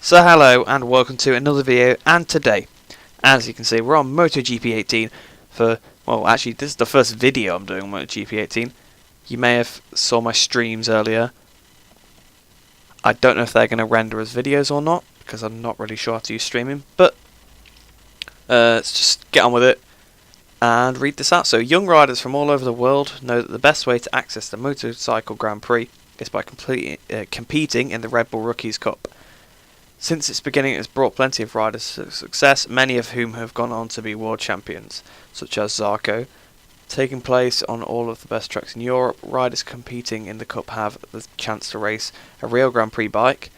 So hello and welcome to another video, and today, as you can see, we're on Motogp 18 well actually this is the first video I'm doing on Motogp 18. You may have saw my streams earlier. I don't know if they're going to render as videos or not, because I'm not really sure how to use streaming, but let's just get on with it and read this out. So, young riders from all over the world know that the best way to access the Motorcycle Grand Prix is by competing in the Red Bull Rookies Cup. Since its beginning, it has brought plenty of riders to success, many of whom have gone on to be world champions, such as Zarco. Taking place on all of the best tracks in Europe, riders competing in the Cup have the chance to race a real Grand Prix bike,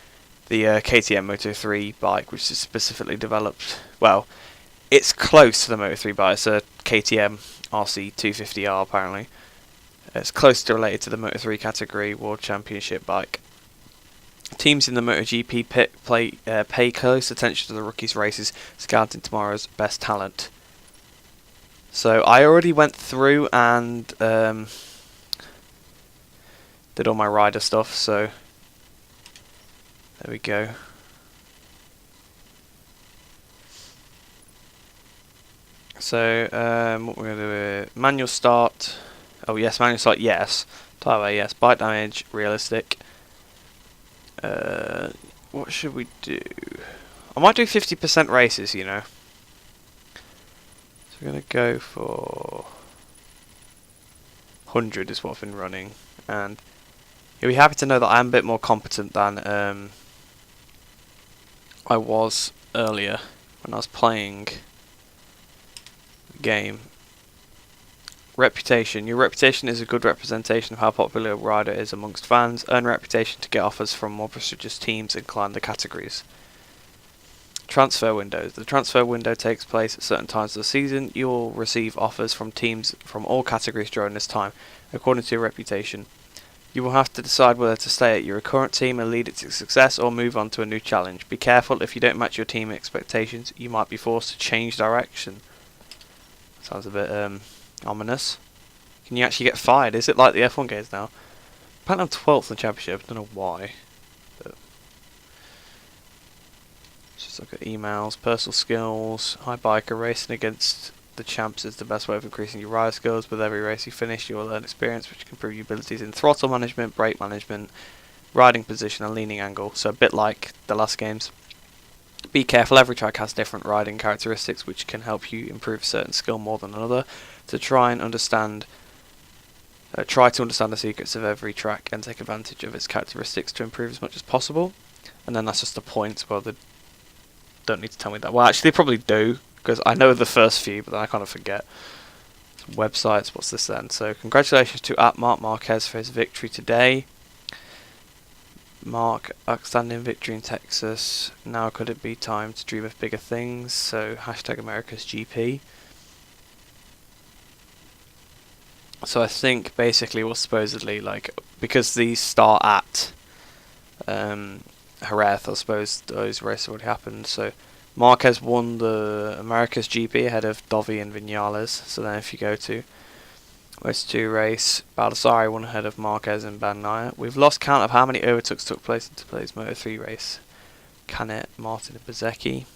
the KTM Moto3 bike, which is specifically developed, well, it's close to the Moto3 bike. It's a KTM RC250R apparently. It's closely related to the Moto3 category World Championship bike. Teams in the MotoGP pay close attention to the rookies' races, scouting tomorrow's best talent. So I already went through and did all my rider stuff, so there we go. So what we're going to do, manual start, oh yes, manual start, yes, tyre wear, yes, bike damage, realistic. What should we do? I might do 50% races, you know. So we're going to go for 100 is what I've been running. And you'll be happy to know that I'm a bit more competent than I was earlier when I was playing the game. Reputation. Your reputation is a good representation of how popular a rider is amongst fans. Earn reputation to get offers from more prestigious teams and climb the categories. Transfer windows. The transfer window takes place at certain times of the season. You will receive offers from teams from all categories during this time, according to your reputation. You will have to decide whether to stay at your current team and lead it to success, or move on to a new challenge. Be careful, if you don't match your team expectations, you might be forced to change direction. Sounds a bit ominous. Can you actually get fired? Is it like the F1 games now? Apparently I'm 12th in the championship. I don't know why. But just look at emails, personal skills. Hi biker, racing against the champs is the best way of increasing your rider skills. With every race you finish, you will learn experience which can improve your abilities in throttle management, brake management, riding position and leaning angle. So a bit like the last games. Be careful, every track has different riding characteristics which can help you improve a certain skill more than another. To try to understand the secrets of every track and take advantage of its characteristics to improve as much as possible. And then that's just the points. Well, they don't need to tell me that. Well, actually they probably do, because I know the first few, but then I kind of forget. Websites, what's this then? So congratulations to Mark Marquez for his victory today. Mark, outstanding victory in Texas. Now could it be time to dream of bigger things? So hashtag America's GP. So I think basically was supposedly like, because these start at Jerez, I suppose those races already happened. So Marquez won the America's GP ahead of Dovi and Vinales. So then if you go to Race 2 race, Baldassarre won ahead of Marquez and Bagnaia. We've lost count of how many overtakes took place in today's Moto 3 race. Canet, Martin and Bezzecchi.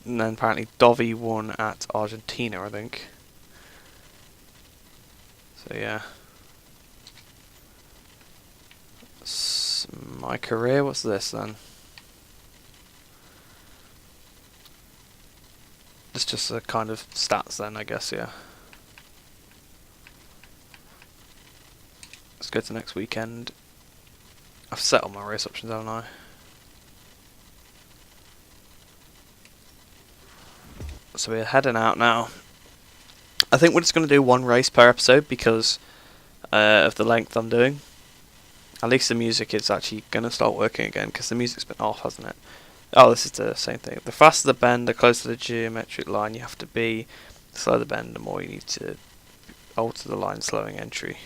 And then apparently Dovi won at Argentina, I think. So yeah. My career, what's this then? It's just a kind of stats then, I guess, yeah. Let's go to next weekend. I've set all my race options, haven't I? So we're heading out now. I think we're just going to do one race per episode because of the length I'm doing. At least the music is actually going to start working again, because the music's been off, hasn't it? Oh, this is the same thing. The faster the bend, the closer the geometric line you have to be. The slower the bend, the more you need to alter the line slowing entry.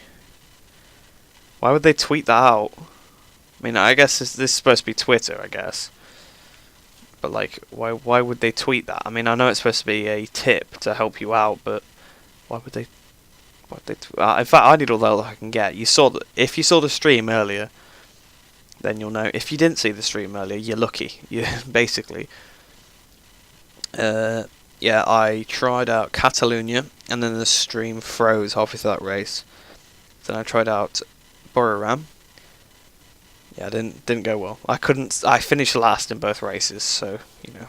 Why would they tweet that out? I mean, I guess this is supposed to be Twitter, I guess. But like, why would they tweet that? I mean, I know it's supposed to be a tip to help you out, but why would they? In fact, I need all the help I can get. You saw that if you saw the stream earlier, then you'll know. If you didn't see the stream earlier, you're lucky. You basically. Yeah, I tried out Catalonia, and then the stream froze halfway through that race. Then I tried out Buriram. Yeah, didn't go well. I finished last in both races, so you know.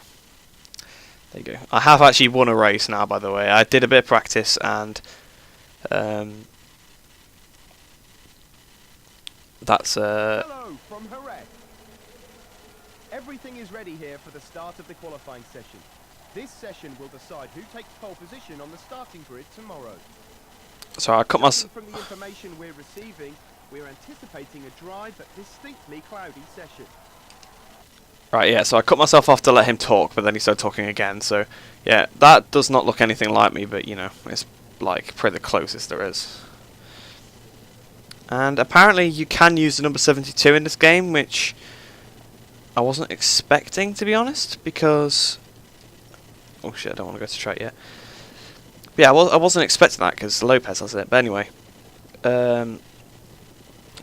There you go. I have actually won a race now, by the way. I did a bit of practice, and that's Hello from Jerez. Everything is ready here for the start of the qualifying session. This session will decide who takes pole position on the starting grid tomorrow. So I cut myself. From the information we're receiving, we're anticipating a dry but distinctly cloudy session. Right, yeah, so I cut myself off to let him talk, but then he started talking again, so yeah, that does not look anything like me, but you know, it's like probably the closest there is. And apparently you can use the number 72 in this game, which I wasn't expecting, to be honest, because... Oh shit, I don't want to go to track yet. But yeah, I wasn't expecting that, because Lopez has it, but anyway.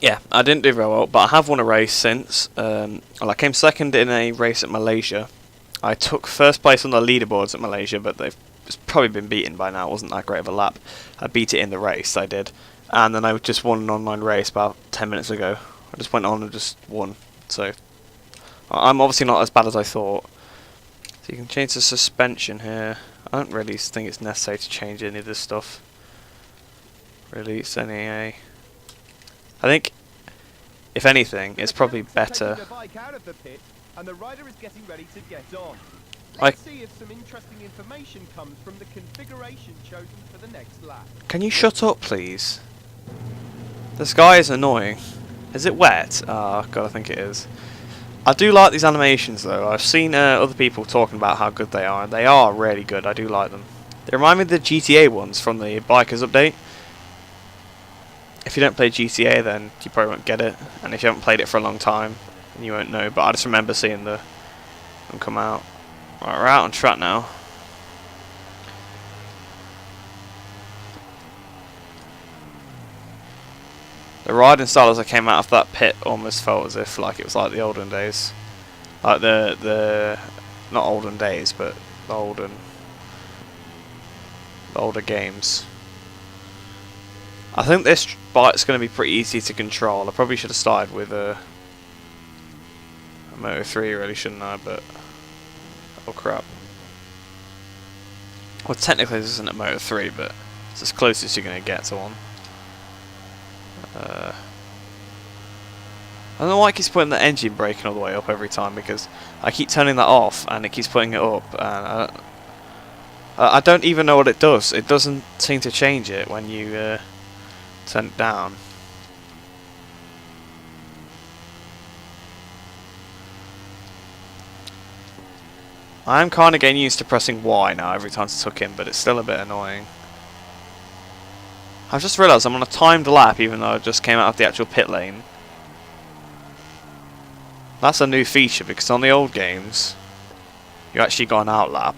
Yeah, I didn't do very well, but I have won a race since. Well, I came second in a race at Malaysia. I took first place on the leaderboards at Malaysia, but they've probably been beaten by now. It wasn't that great of a lap. I beat it in the race, I did. And then I just won an online race about 10 minutes ago. I just went on and just won. So, I'm obviously not as bad as I thought. So you can change the suspension here. I don't really think it's necessary to change any of this stuff. Release NEA. I think, if anything, it's probably better. Let's see if some interesting information comes from the configuration chosen for the next lap. Can you shut up, please? This guy is annoying. Is it wet? Oh god, I think it is. I do like these animations though. I've seen other people talking about how good they are, and they are really good. I do like them. They remind me of the GTA ones from the Bikers update. If you don't play GTA, then you probably won't get it, and if you haven't played it for a long time, then you won't know. But I just remember seeing them come out. Right, we're out on track now. The riding style as I came out of that pit almost felt as if like it was like the olden days, like the not olden days, but the older games. I think this bike's going to be pretty easy to control. I probably should have started with a Moto 3, really, shouldn't I? But oh crap. Well, technically this isn't a Moto 3, but it's as close as you're going to get to one. I don't know why it keeps putting the engine braking all the way up every time, because I keep turning that off and it keeps putting it up, and I don't even know what it does. It doesn't seem to change it when you turn it down. I'm kind of getting used to pressing Y now every time to tuck in, but it's still a bit annoying. I've just realised I'm on a timed lap even though I just came out of the actual pit lane. That's a new feature, because on the old games you actually got an out lap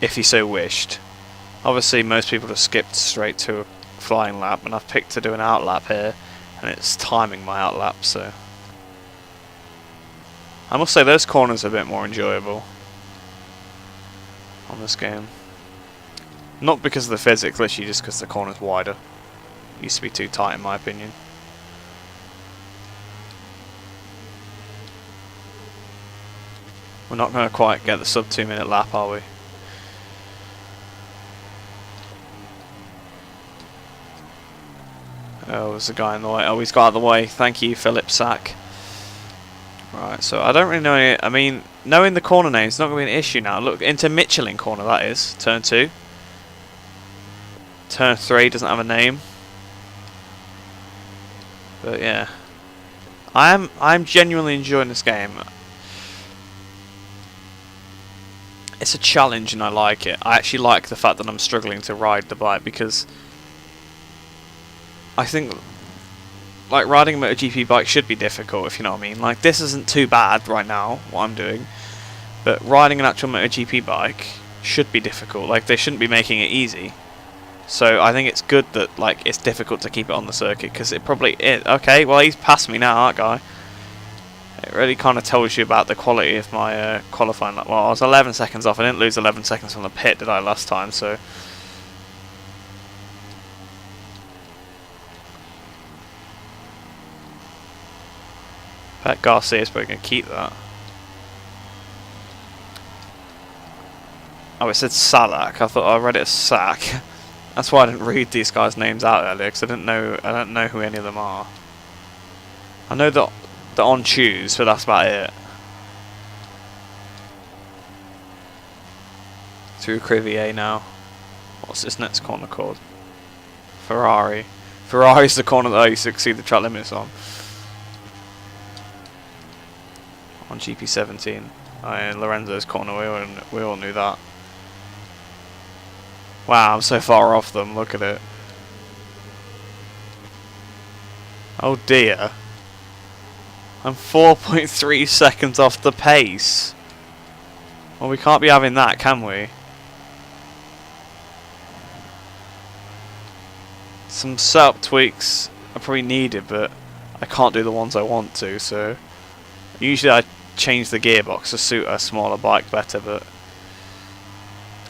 if you so wished. Obviously most people have skipped straight to a flying lap, and I've picked to do an out lap here, and it's timing my out lap, so I must say those corners are a bit more enjoyable on this game. Not because of the physics, literally just because the corner's wider. Used to be too tight in my opinion. We're not going to quite get the sub 2 minute lap, are we? Oh, there's a guy in the way. Oh, he's got out of the way. Thank you, Philip Sack. Right, so I don't really know it. I mean, knowing the corner name is not going to be an issue now. Look, into Michelin corner, that is. Turn 2. Turn 3 doesn't have a name. But yeah. I'm genuinely enjoying this game. It's a challenge and I like it. I actually like the fact that I'm struggling to ride the bike, because I think like riding a MotoGP bike should be difficult, if you know what I mean. Like, this isn't too bad right now, what I'm doing, but riding an actual MotoGP bike should be difficult. Like, they shouldn't be making it easy. So I think it's good that like it's difficult to keep it on the circuit, because it probably is. Okay, well he's passed me now, that guy. It really kind of tells you about the quality of my qualifying. Well, I was 11 seconds off. I didn't lose 11 seconds from the pit, did I, last time? So bet Garcia's probably going to keep that. Oh, it said Salak. I thought I read it as Sack. That's why I didn't read these guys' names out earlier, because I don't know who any of them are. I know that they're on Choose, but that's about it. Through Crivier now. What's this next corner called? Ferrari. Ferrari's the corner that I used to exceed the track limits on. On GP17. And Lorenzo's corner, we all knew that. Wow, I'm so far off them, look at it. Oh dear. I'm 4.3 seconds off the pace. Well, we can't be having that, can we? Some setup tweaks are probably needed, but I can't do the ones I want to, so... Usually I change the gearbox to suit a smaller bike better, but...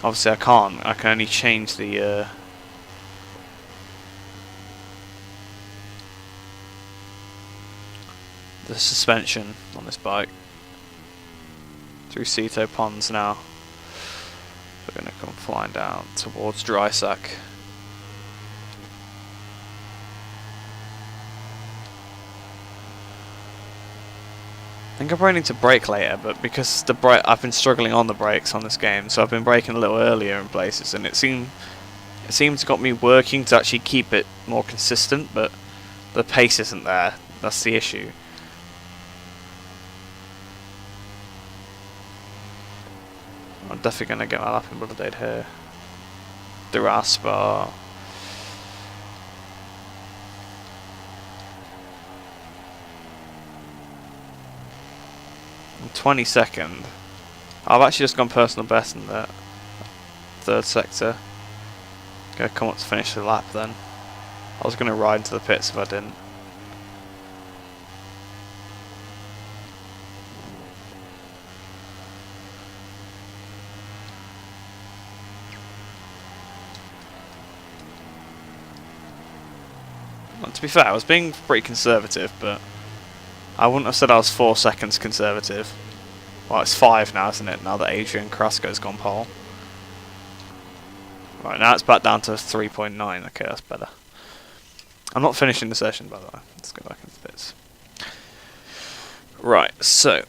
Obviously I can't. I can only change the suspension on this bike. Through Ceto Ponds now. We're going to come flying down towards Drysack. I think I probably need to brake later, but because I've been struggling on the brakes on this game, so I've been braking a little earlier in places, and it seems to got me working to actually keep it more consistent, but the pace isn't there. That's the issue. I'm definitely going to get my lap in Bloodade here. Duraspa. 22nd. I've actually just gone personal best in the third sector. Gonna come up to finish the lap then. I was gonna ride into the pits if I didn't. Well, to be fair, I was being pretty conservative, but I wouldn't have said I was 4 seconds conservative. Well, it's 5 now, isn't it? Now that Adrian Carrasco's gone pole. Right, now it's back down to 3.9. Okay, that's better. I'm not finishing the session, by the way. Let's go back into bits. Right, so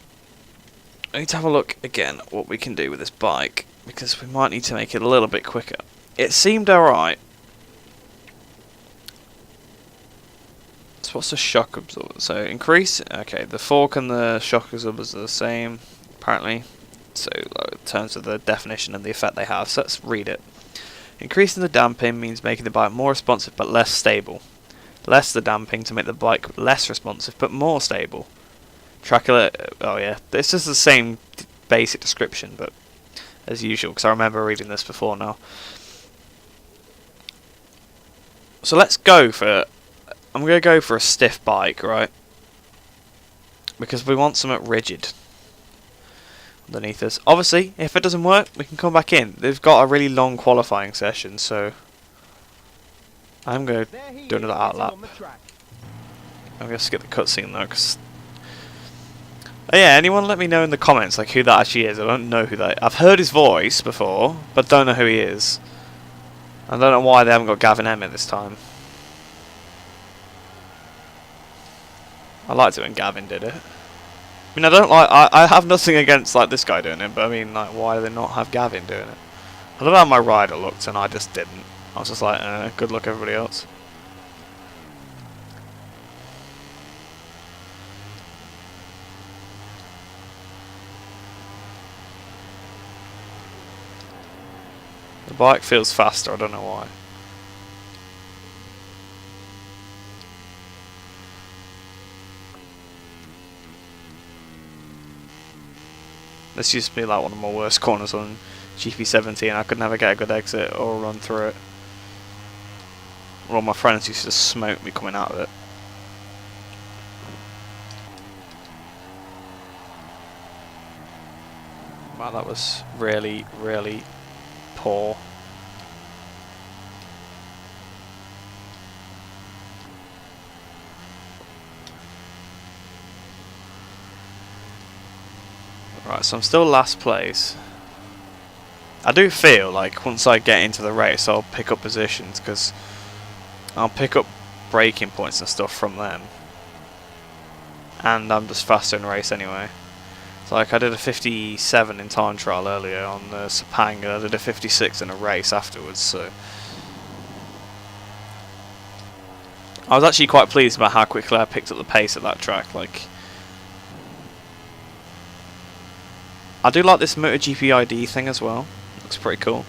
I need to have a look again at what we can do with this bike, because we might need to make it a little bit quicker. It seemed alright. So what's the shock absorber? So increase. Okay, the fork and the shock absorbers are the same, apparently. So in terms of the definition and the effect they have, so let's read it. Increasing the damping means making the bike more responsive but less stable. Less the damping to make the bike less responsive but more stable. Oh yeah, it's just the same basic description, but as usual, because I remember reading this before now. So let's go for... I'm going to go for a stiff bike, right? Because we want something rigid underneath us. Obviously, if it doesn't work, we can come back in. They've got a really long qualifying session, so I'm going to do another outlap. I'm going to skip the cutscene though, because... Oh yeah, anyone let me know in the comments like who that actually is. I don't know who that is. I've heard his voice before, but don't know who he is. I don't know why they haven't got Gavin Emmett this time. I liked it when Gavin did it. I mean, I have nothing against like this guy doing it, but I mean, like, why do they not have Gavin doing it? I don't know how my rider looked, and I just didn't. I was just like, good luck everybody else. The bike feels faster, I don't know why. This used to be like one of my worst corners on GP17. I could never get a good exit or run through it. All my friends used to smoke me coming out of it. Wow, that was really, really poor. Right, so I'm still last place. I do feel like once I get into the race I'll pick up positions, because I'll pick up braking points and stuff from them. And I'm just faster in the race anyway. So like I did a 57 in time trial earlier on the Sepang, and I did a 56 in a race afterwards, so I was actually quite pleased about how quickly I picked up the pace at that track. Like, I do like this Motogp ID thing as well. Looks pretty cool.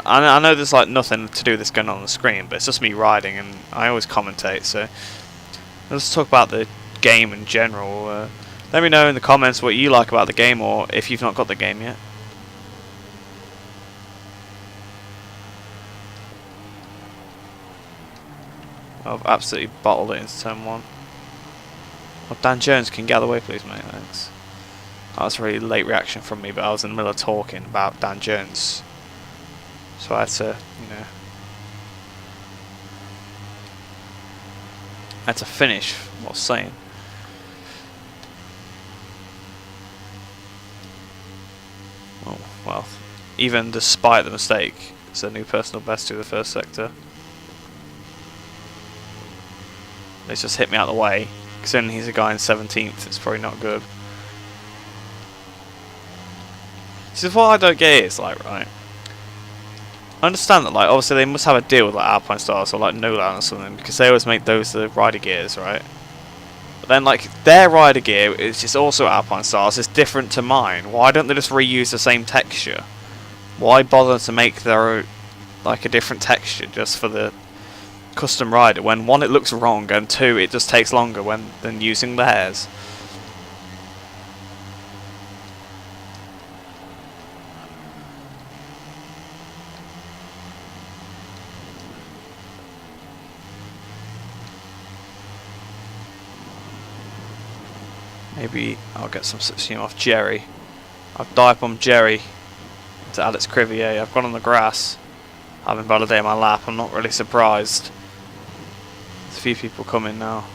I know there's like nothing to do with this going on the screen, but it's just me riding, and I always commentate. So let's talk about the game in general. Let me know in the comments what you like about the game, or if you've not got the game yet. I've absolutely bottled it into turn 1. Oh, Dan Jones, can you get out of the way please, mate? Thanks. That was a really late reaction from me, but I was in the middle of talking about Dan Jones. So I had to, you know, I had to finish what I was saying. Oh, well, even despite the mistake, it's a new personal best through the first sector. It's just hit me out of the way. Considering he's a guy in 17th, it's probably not good. This is what I don't get is, like, right, I understand that, like, obviously they must have a deal with, like, Alpine Stars or, like, Nolan or something, because they always make those the rider gears, right? But then, like, their rider gear is just also Alpine Stars, it's different to mine. Why don't they just reuse the same texture? Why bother to make their own, like, a different texture just for the custom rider, when 1, it looks wrong, and 2, it just takes longer than using theirs? Maybe I'll get some slipstream off Jerry. I've dive bombed Jerry to Alex Crivier. I've gone on the grass. I've invalidated my lap. I'm not really surprised. There's a few people coming now.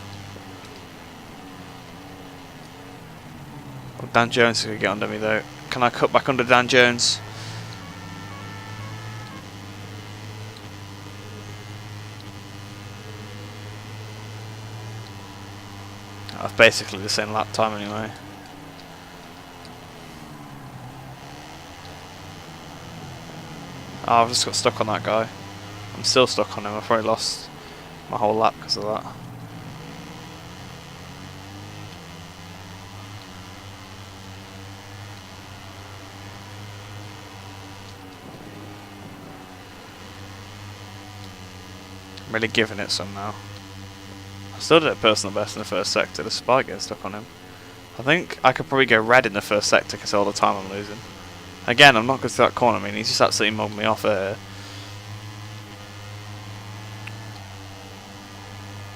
Oh, Dan Jones is going to get under me though. Can I cut back under Dan Jones? I've basically the same lap time anyway. Oh, I've just got stuck on that guy. I'm still stuck on him. I've probably lost my whole lap because of that. I'm really giving it some now. I still did a personal best in the first sector despite getting stuck on him. I think I could probably go red in the first sector because all the time I'm losing. Again, I'm not good to that corner. I mean, he's just absolutely mugged me off there.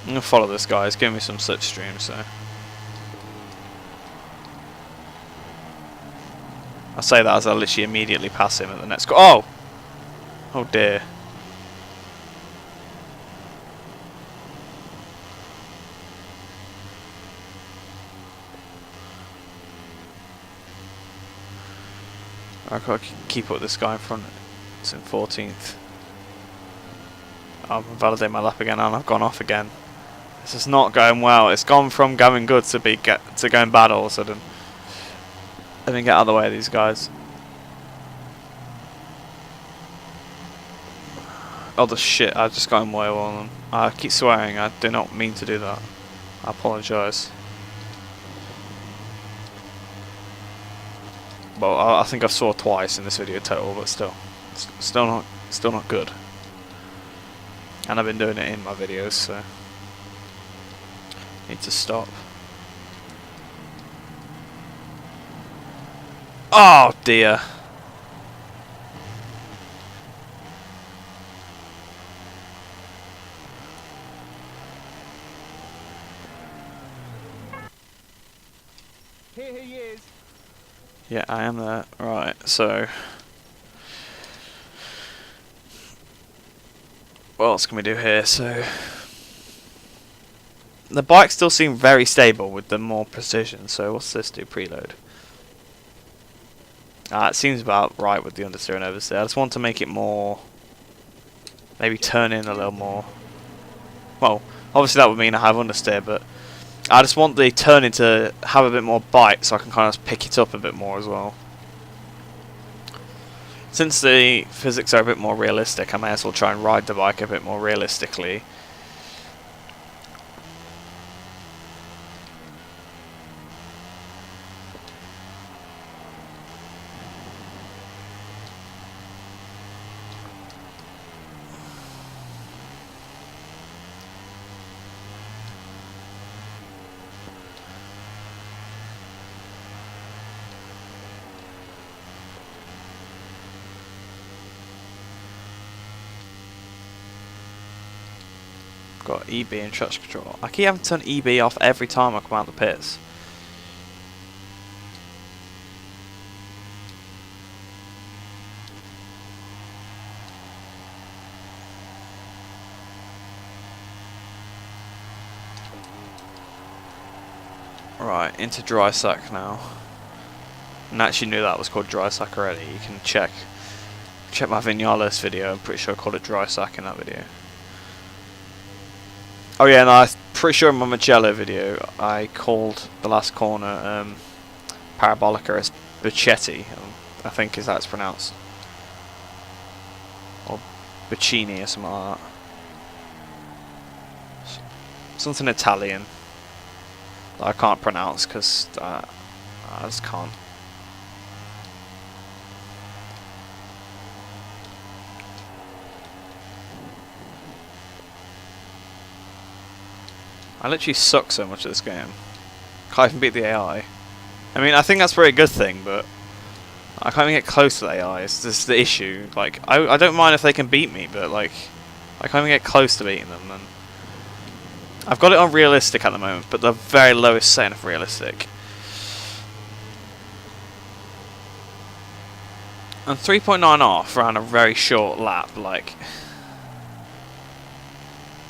I'm going to follow this guy. He's giving me some slipstream, so I say that as I literally immediately pass him at the next go. Oh! Oh dear. I've got to keep up with this guy in front. It's in 14th. I'll validate my lap again, and I've gone off again. This is not going well. It's gone from going good to going bad all of a sudden. Let me get out of the way of these guys. Oh, the shit! I've just got in way on them. I keep swearing. I do not mean to do that. I apologise. Well, I think I've swore twice in this video total, but still not good. And I've been doing it in my videos, so need to stop. Oh dear. Here he is. Yeah, I am there. Right, so what else can we do here? So the bikes still seem very stable with the more precision. So what's this do? Preload. It seems about right with the understeer and oversteer. I just want to make it more, maybe turn in a little more. Well, obviously that would mean I have understeer, but I just want the turning to have a bit more bite so I can kind of pick it up a bit more as well. Since the physics are a bit more realistic, I may as well try and ride the bike a bit more realistically. Got EB and traction control. I keep having to turn EB off every time I come out the pits. Right, into dry sack now. And I actually knew that was called dry sack already. You can check my Vinales video. I'm pretty sure I called it dry sack in that video. Oh yeah, and I'm pretty sure in my Mugello video I called the last corner Parabolica as Bacchetti, I think is how it's pronounced. Or Bacchini or something like that. Something Italian that I can't pronounce because I just can't. I literally suck so much at this game. Can't even beat the AI. I mean, I think that's probably a good thing, but I can't even get close to the AI. It's just the issue. Like, I don't mind if they can beat me, but like, I can't even get close to beating them. And I've got it on realistic at the moment, but the very lowest setting of realistic. And 3.9 off around a very short lap, like.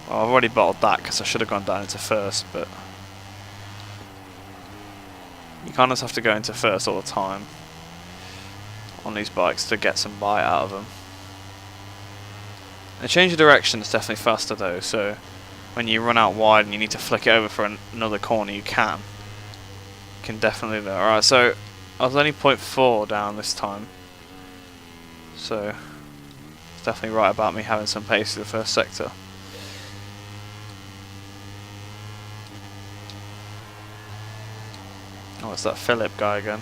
Well, I've already bottled that because I should have gone down into first, but you kind of have to go into first all the time on these bikes to get some bite out of them. The change of direction is definitely faster though, so when you run out wide and you need to flick it over for another corner, you can. You can definitely do that. Alright, so I was only 0.4 down this time, so it's definitely right about me having some pace in the first sector. Oh, it's that Philip guy again.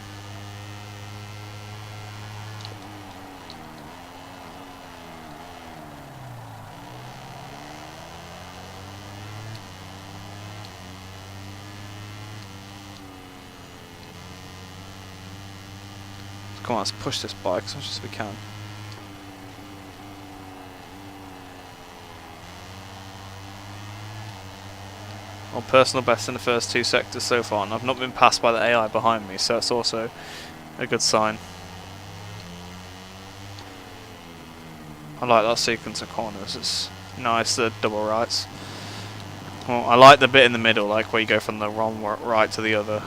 Come on, let's push this bike as much as we can. Well, personal best in the first two sectors so far, and I've not been passed by the AI behind me, so that's also a good sign. I like that sequence of corners, it's nice, the double rights. Well, I like the bit in the middle, like where you go from the wrong right to the other.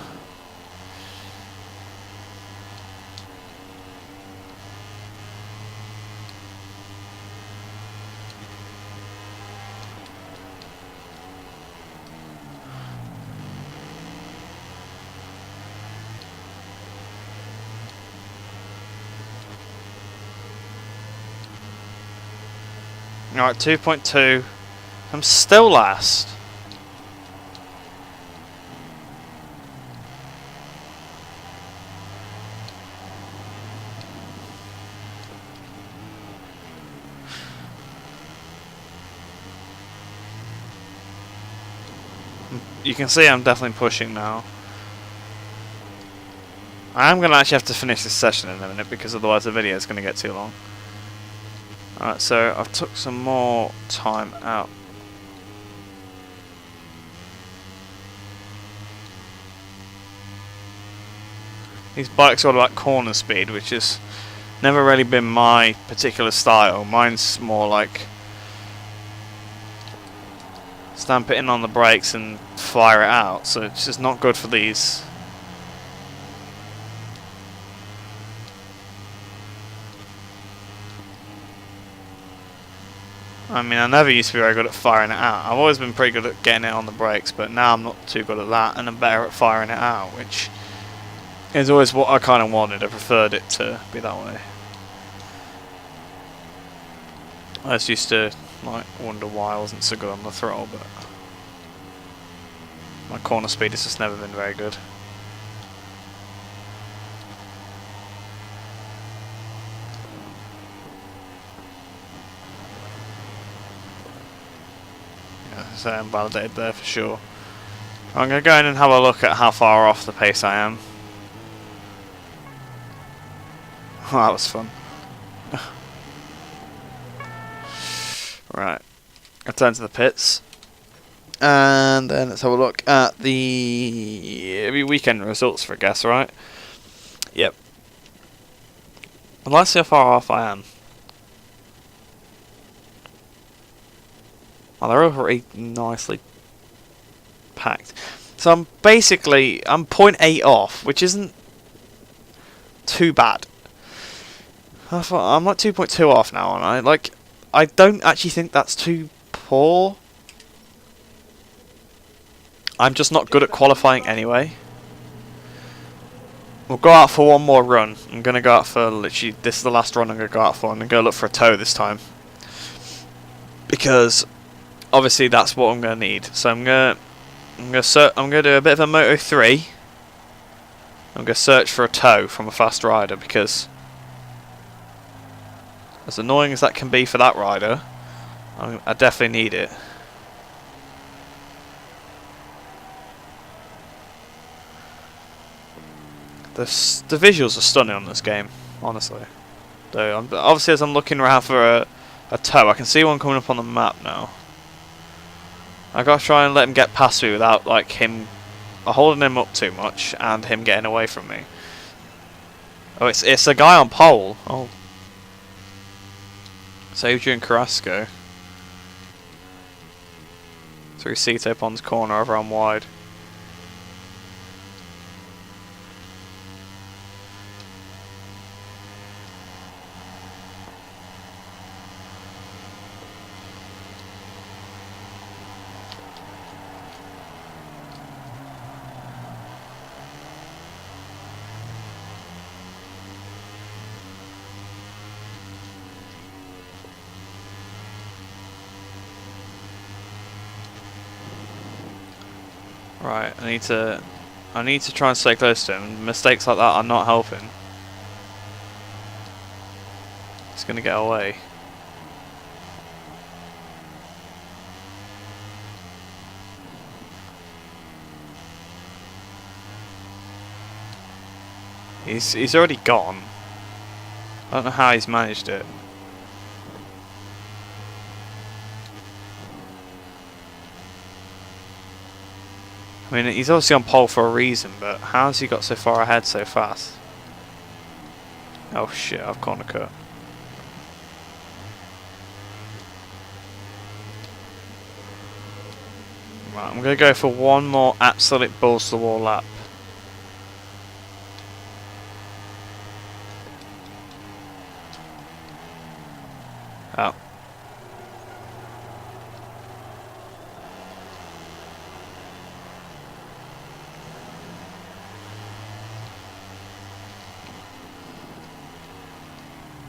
Alright, 2.2. I'm still last. You can see I'm definitely pushing now. I am going to actually have to finish this session in a minute because otherwise the video is going to get too long. Alright, so I've took some more time out. These bikes are all about corner speed, which has never really been my particular style. Mine's more like stamp it in on the brakes and fire it out, so it's just not good for these. I mean, I never used to be very good at firing it out. I've always been pretty good at getting it on the brakes, but now I'm not too good at that, and I'm better at firing it out, which is always what I kind of wanted. I preferred it to be that way. I just used to like wonder why I wasn't so good on the throttle, but my corner speed has just never been very good. So I'm validated there for sure. I'm going to go in and have a look at how far off the pace I am. Oh, that was fun. Right, I'll turn to the pits. And then let's have a look at the weekend results for guess, right? Yep. I'd like to see how far off I am. Oh, they're already nicely packed. So I'm 0.8 off, which isn't too bad. I'm like 2.2 off now, aren't I? Like, I don't actually think that's too poor. I'm just not good at qualifying anyway. We'll go out for one more run. I'm going to go out for literally, this is the last run I'm going to go out for. I'm going to go look for a tow this time. Because obviously that's what I'm going to need. So I'm going to do a bit of a Moto 3. I'm going to search for a tow from a fast rider, because as annoying as that can be for that rider, I definitely need it. The visuals are stunning on this game, honestly. Though obviously, as I'm looking around for a tow, I can see one coming up on the map now. I gotta try and let him get past me without like him holding him up too much and him getting away from me. Oh, it's a guy on pole. Oh, saved you in Carrasco. Through Cito Pond's corner over on wide. Right, I need to try and stay close to him. Mistakes like that are not helping. He's gonna get away. He's already gone. I don't know how he's managed it. I mean, he's obviously on pole for a reason, but how has he got so far ahead so fast? Oh shit, I've corner cut. Right, I'm going to go for one more absolute balls to the wall lap. Oh.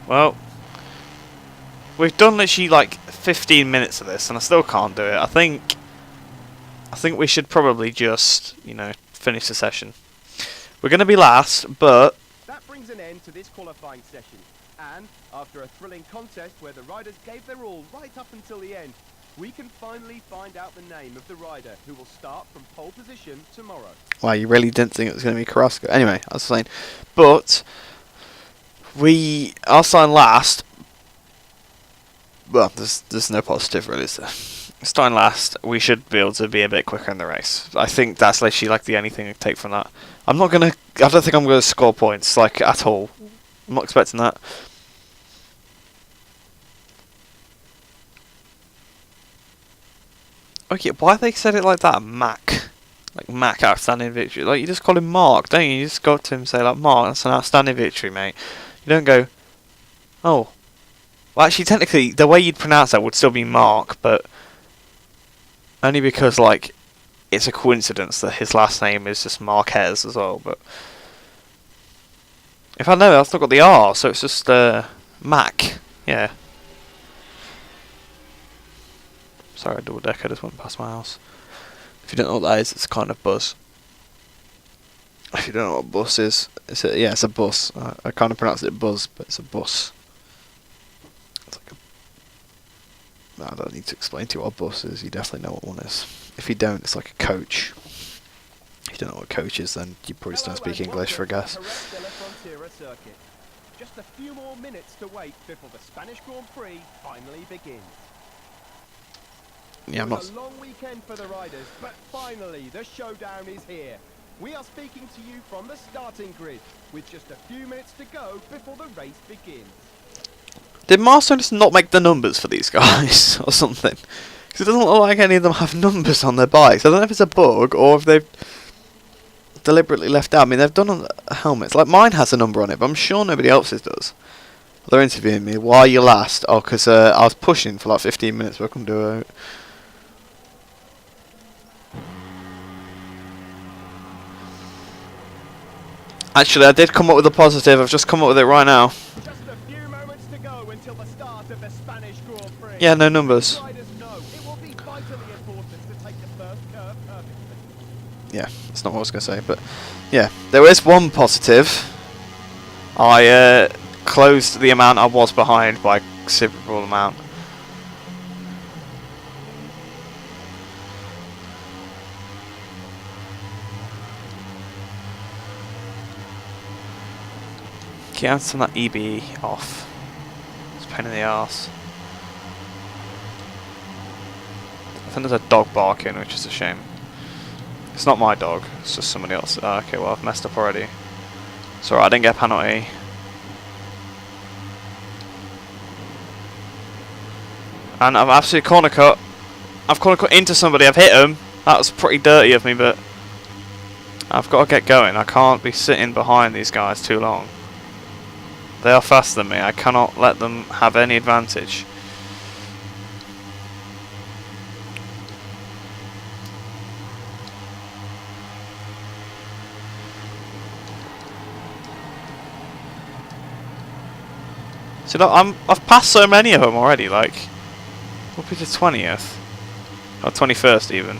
Well, we've done literally like 15 minutes of this and I still can't do it. I think we should probably just, you know, finish the session. We're going to be last, but That brings an end to this qualifying session. And after a thrilling contest where the riders gave their all right up until the end, we can finally find out the name of the rider who will start from pole position tomorrow. wow, you really didn't think it was going to be Carrasco. Anyway, I was saying, but I'll sign last. Well, there's no positive really, is there? starting last, we should be able to be a bit quicker in the race. I think that's literally like the only thing I take from that. I don't think I'm gonna score points like at all. I'm not expecting that. Okay, why they said it like that? Mac. Like Mac outstanding victory. Like you just call him Mark, don't you? You just go to him and say like Mark, that's an outstanding victory, mate. You don't go, oh. Well actually technically the way you'd pronounce that would still be Mark, but only because like it's a coincidence that his last name is just Marquez as well, but if I know I've still got the R, so it's just Mac. Yeah. Sorry, a double decker just went past my house. If you don't know what that is, it's a kind of bus. If you don't know what a bus is, it's a bus. I kind of pronounce it buzz, but it's a bus. It's like I don't need to explain to you what a bus is. You definitely know what one is. If you don't, it's like a coach. If you don't know what a coach is, then you probably just don't speak English, for a guess. Just a few more minutes to wait before the Spanish Grand Prix finally begins. Yeah, I'm not. It was a long weekend for the riders, but finally the showdown is here. We are speaking to you from the starting grid, with just a few minutes to go before the race begins. Did Marston just not make the numbers for these guys, or something? Because it doesn't look like any of them have numbers on their bikes. I don't know if it's a bug, or if they've deliberately left out. I mean, they've done on the helmets. Like, mine has a number on it, but I'm sure nobody else's does. They're interviewing me. Why are you last? Oh, because I was pushing for like 15 minutes, but I couldn't do it. Actually, I did come up with a positive. I've just come up with it right now. Just a few moments to go until the start of the Spanish Grand Prix. Yeah, no numbers. Riders know it will be vitally important to take the first curve perfectly. Yeah, that's not what I was going to say, but yeah, there is one positive. I closed the amount I was behind by a considerable amount. Can you turn that EBE off? It's a pain in the arse. I think there's a dog barking, which is a shame. It's not my dog, it's just somebody else. Okay, well I've messed up already. It's alright, I didn't get a penalty. And I've absolutely corner cut. I've corner cut into somebody, I've hit him. That was pretty dirty of me, but I've got to get going. I can't be sitting behind these guys too long. They are faster than me. I cannot let them have any advantage. So look, I've passed so many of them already. Like, we'll be the 20th or 21st even.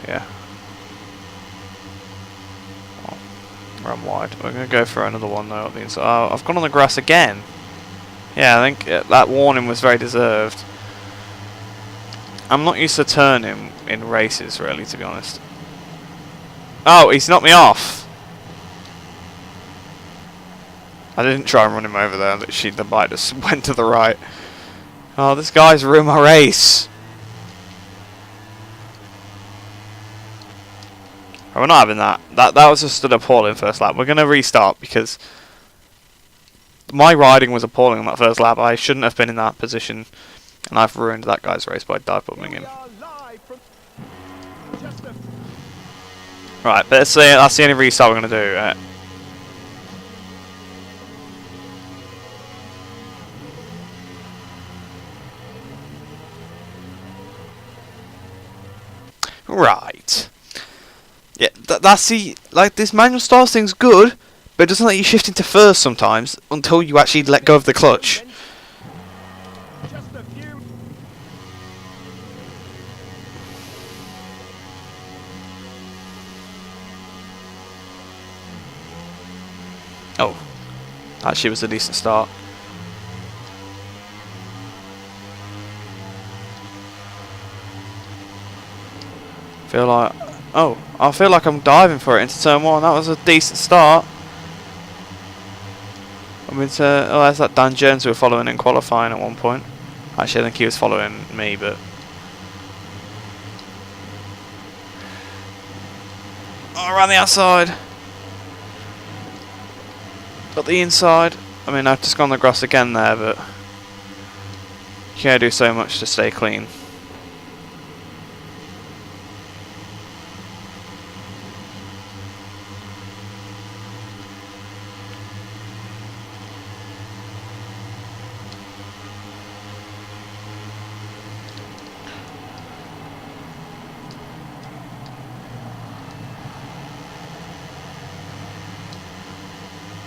Yeah. Run wide. We're going to go for another one though. Oh, I've gone on the grass again. Yeah, I think that warning was very deserved. I'm not used to turning in races really, to be honest. Oh, he's knocked me off. I didn't try and run him over there. Literally, the bike just went to the right. Oh, this guy's ruined my race. We're not having that. That was just an appalling first lap. We're going to restart because my riding was appalling on that first lap. I shouldn't have been in that position, and I've ruined that guy's race by dive bombing him. Right, let's say that's the only restart we're going to do. Right. Yeah, that's the, like, this manual style thing's good, but it doesn't let you shift into first sometimes until you actually let go of the clutch. Oh, actually it was a decent start. I feel like I'm diving for it into turn one. That was a decent start. I mean, there's that Dan Jones who were following in qualifying at one point. Actually, I think he was following me, but Oh, around the outside. Got the inside. I mean, I've just gone the grass again there, but you can't do so much to stay clean.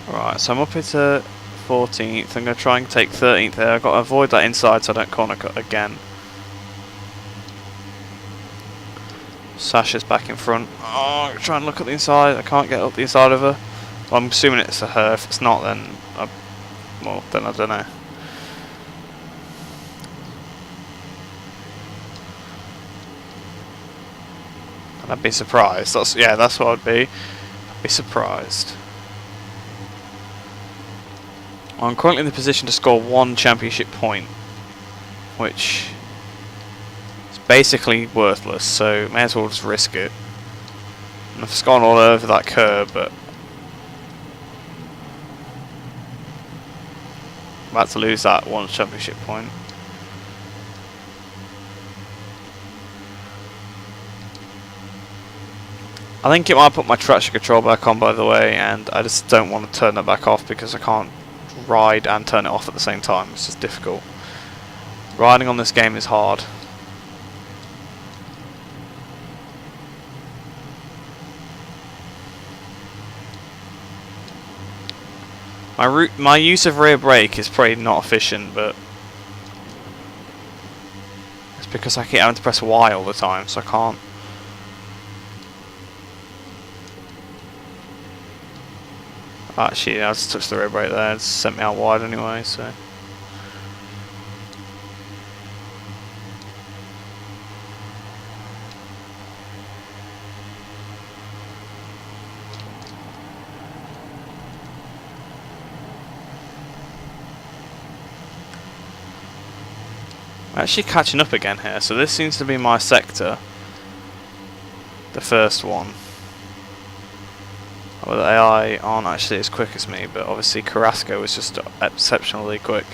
Right, so I'm up into 14th. I'm going to try and take 13th there. I've got to avoid that inside so I don't corner cut again. Sasha's back in front. Oh, I'm trying to look at the inside. I can't get up the inside of her. Well, I'm assuming it's a her. If it's not, then I don't know. And I'd be surprised. That's what I'd be. I'd be surprised. I'm currently in the position to score 1 championship point, which is basically worthless, so may as well just risk it. And I've just gone all over that curb, but I'm about to lose that 1 championship point. I think it might put my traction control back on, by the way, and I just don't want to turn that back off because I can't ride and turn it off at the same time. It's just difficult. Riding on this game is hard. My use of rear brake is probably not efficient, but it's because I keep having to press Y all the time, so I can't. Actually, I just touched the rear brake there. It sent me out wide anyway, so. I'm actually catching up again here, so this seems to be my sector. The first one. Well, the AI aren't actually as quick as me, but obviously Carrasco was just exceptionally quick.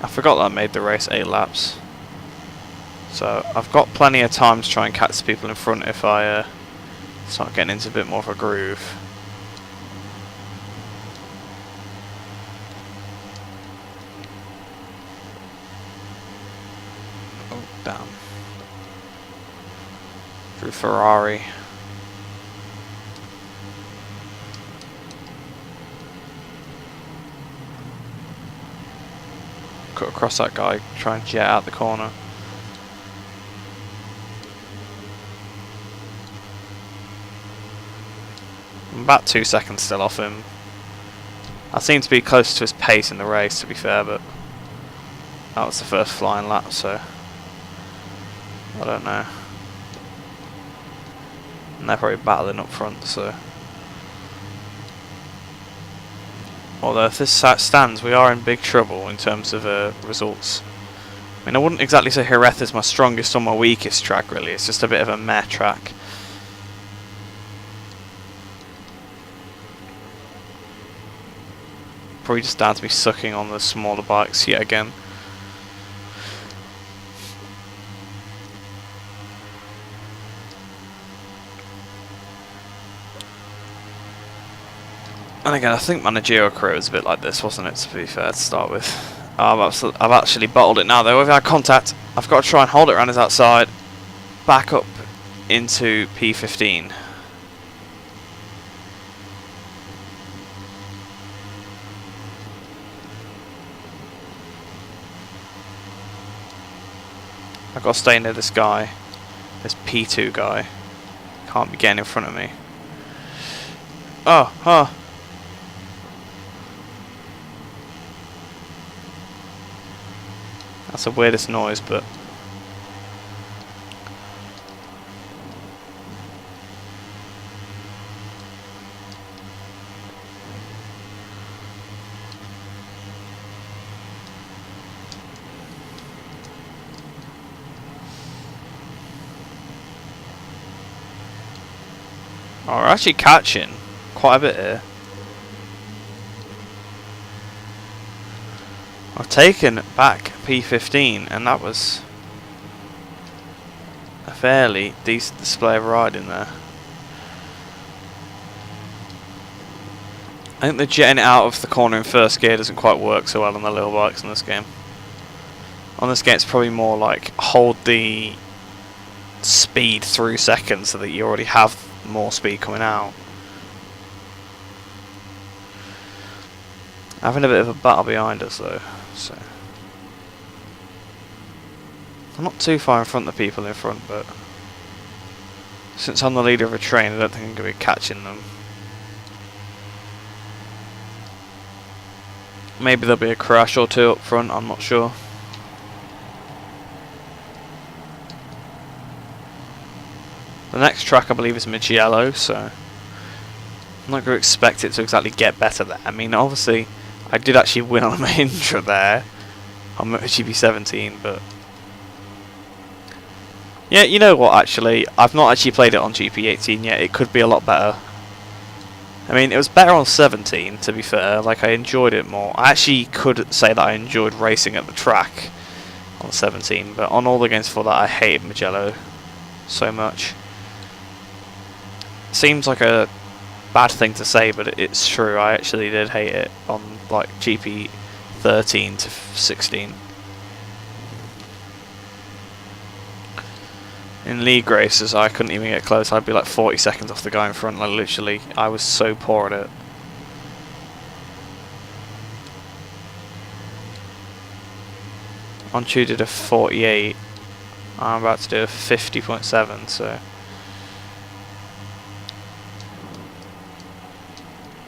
I forgot that I made the race 8 laps. So I've got plenty of time to try and catch people in front if I start getting into a bit more of a groove. Oh, damn. Through Ferrari. Cut across that guy, try and jet out the corner. I'm about 2 seconds still off him. I seem to be close to his pace in the race, to be fair, but that was the first flying lap, so I don't know. And they're probably battling up front, so. Although if this stands, we are in big trouble in terms of results. I mean, I wouldn't exactly say Jerez is my strongest or my weakest track, really. It's just a bit of a meh track. Probably just down to me sucking on the smaller bikes yet again. And again, I think managerial career was a bit like this, wasn't it, to be fair, to start with. I've actually bottled it now, though. We've had contact. I've got to try and hold it around his outside. Back up into P15. I've got to stay near this guy. This P2 guy. Can't be getting in front of me. Oh. That's the weirdest noise, but Oh, we're actually catching quite a bit here. I've taken back P15, and that was a fairly decent display of riding there. I think the jetting it out of the corner in first gear doesn't quite work so well on the little bikes in this game. On this game it's probably more like hold the speed through seconds so that you already have more speed coming out. Having a bit of a battle behind us though, so I'm not too far in front of the people in front, but since I'm the leader of a train I don't think I'm going to be catching them. Maybe there'll be a crash or two up front, I'm not sure. The next track I believe is Mugello, so I'm not going to expect it to exactly get better there. I mean, obviously I did actually win on a Mahindra there on MotoGP 17, but yeah, you know what, actually I've not actually played it on GP 18 yet. It could be a lot better. I mean, it was better on 17, to be fair. Like, I enjoyed it more. I actually could say that I enjoyed racing at the track on 17, but on all the games before that I hated Mugello so much. Seems like a bad thing to say, but it's true. I actually did hate it on like GP 13 to 16. In league races I couldn't even get close. I'd be like 40 seconds off the guy in front. Like, literally, I was so poor at it. On Chu did a 48. I'm about to do a 50.7, so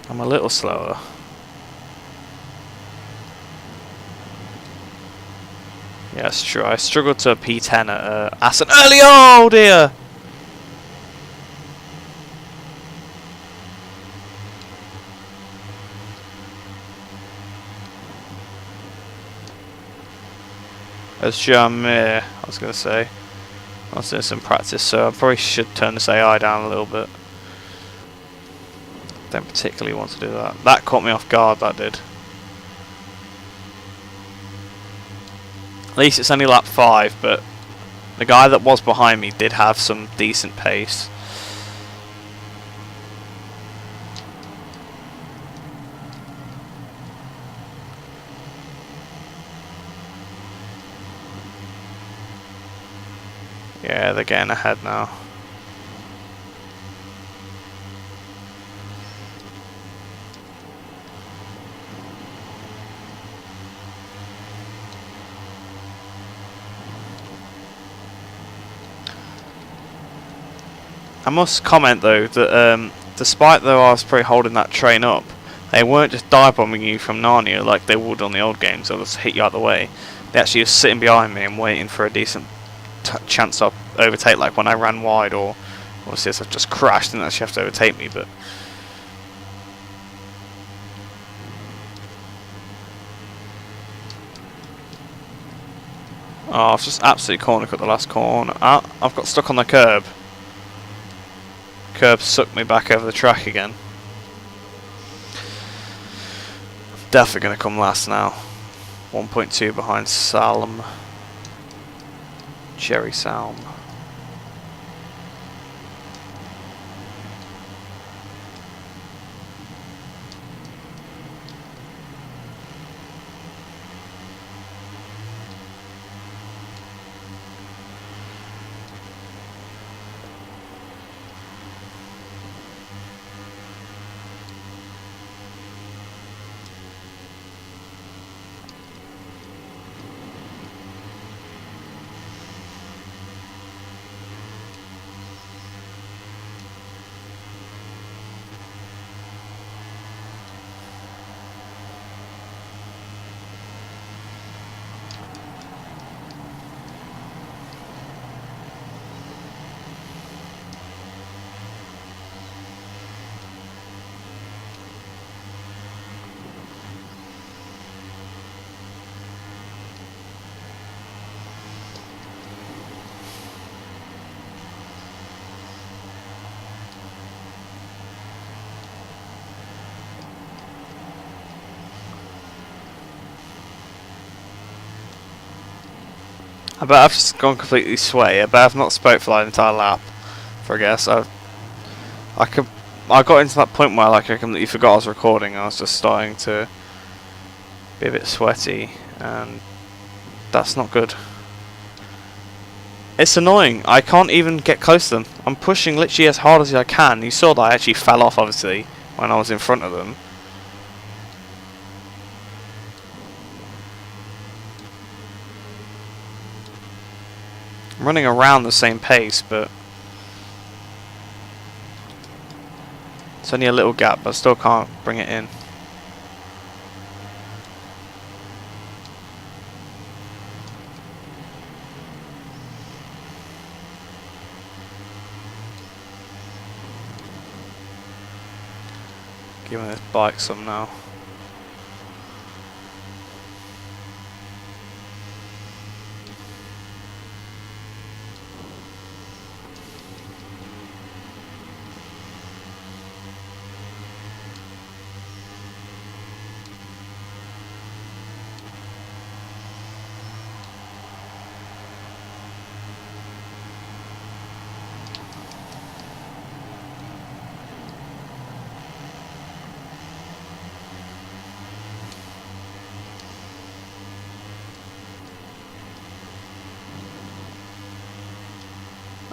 I'm a little slower. Yeah, that's true. I struggled to a P10 at Assen early. Oh dear! As Jamir, I was going to say. I was doing some practice, so I probably should turn this AI down a little bit. Don't particularly want to do that. That caught me off guard, that did. At least it's only lap 5, but the guy that was behind me did have some decent pace. Yeah, they're getting ahead now. I must comment though that despite though I was probably holding that train up, they weren't just dive bombing you from Narnia like they would on the old games. They'll just hit you out the way. They actually just sitting behind me and waiting for a decent chance to overtake. Like when I ran wide, or obviously I've just crashed and actually have to overtake me. But oh, I've just absolutely corner cut the last corner. I've got stuck on the curb. Curb sucked me back over the track again. Definitely going to come last now. 1.2 behind Salm. Cherry Salm. I bet I've just gone completely sway. I bet I've not spoke for like an entire lap. For I guess I got into that point where like I completely forgot I was recording. I was just starting to be a bit sweaty, and that's not good. It's annoying. I can't even get close to them. I'm pushing literally as hard as I can. You saw that I actually fell off, obviously, when I was in front of them. I'm running around the same pace, but it's only a little gap, but I still can't bring it in. Giving this bike some now.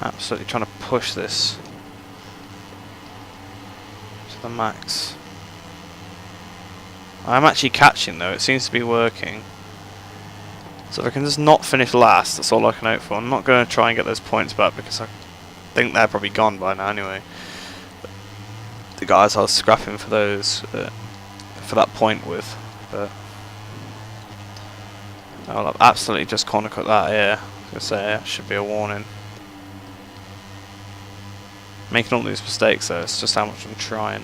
Absolutely trying to push this to the max. I'm actually catching though, it seems to be working. So if I can just not finish last, that's all I can hope for. I'm not going to try and get those points back because I think they're probably gone by now anyway. But the guys I was scrapping for those, for that point with, but I've absolutely just corner cut that here. I was going to say, it should be a warning. Making all these mistakes though, it's just how much I'm trying.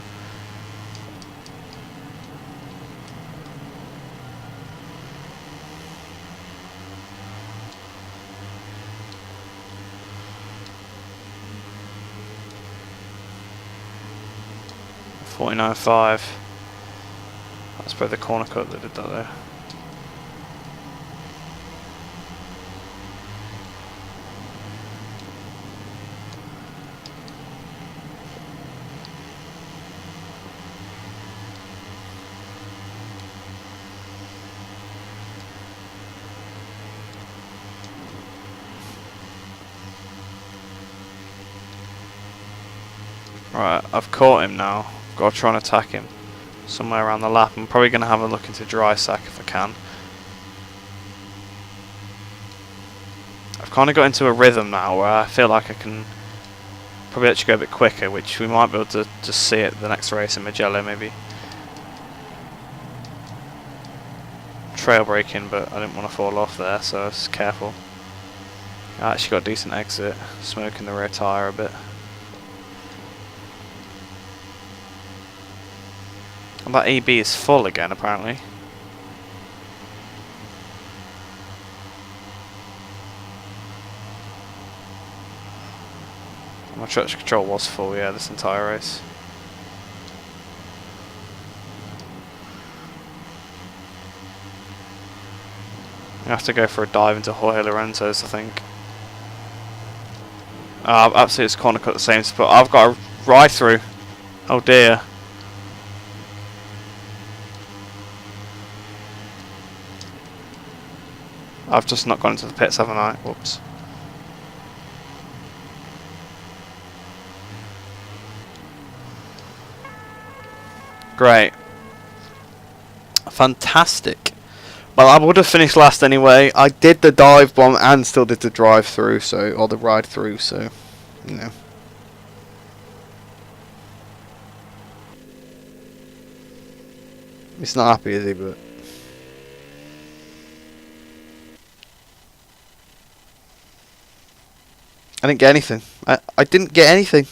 .49.5. That's probably the corner cut that did that there. Right, I've caught him now. I've got to try and attack him somewhere around the lap. I'm probably going to have a look into dry sack if I can. I've kind of got into a rhythm now where I feel like I can probably actually go a bit quicker, which we might be able to just see at the next race in Mugello maybe. Trail braking, but I didn't want to fall off there, so I was careful. I actually got a decent exit, smoking the rear tyre a bit. And that EB is full again, apparently. My traction control was full, yeah, this entire race. I have to go for a dive into Jorge Lorenzo's, I think. I've absolutely just corner cut the same spot. I've got a ride through. Oh dear. I've just not gone into the pits, haven't I? Whoops. Great. Fantastic. Well, I would have finished last anyway. I did the dive bomb and still did the drive through, so, or the ride through, so, you know. He's not happy, is he? But I didn't get anything. I didn't get anything.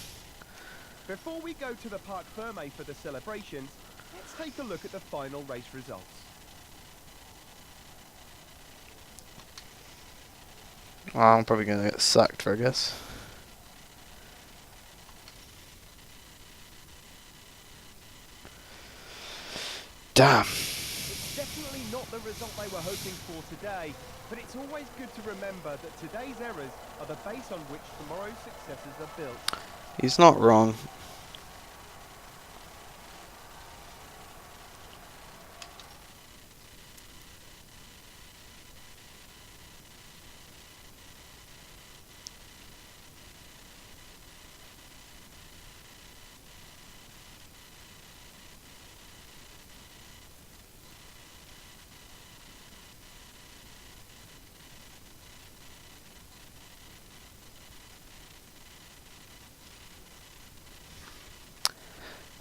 Before we go to the Parc Ferme for the celebrations, let's take a look at the final race results. Well, I'm probably going to get sacked for, I guess. Damn. It's definitely not the result they were hoping for today, but it's always good to remember that today's errors are the base on which tomorrow's successes are built. He's not wrong.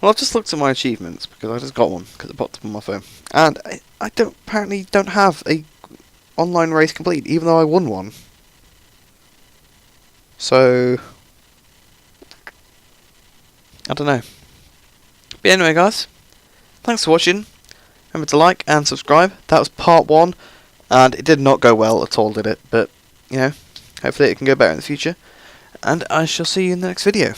Well, I've just looked at my achievements because I just got one because it popped up on my phone, and I apparently don't have a online race complete, even though I won one. So I don't know. But anyway, guys, thanks for watching. Remember to like and subscribe. That was part 1, and it did not go well at all, did it? But you know, hopefully it can go better in the future. And I shall see you in the next video.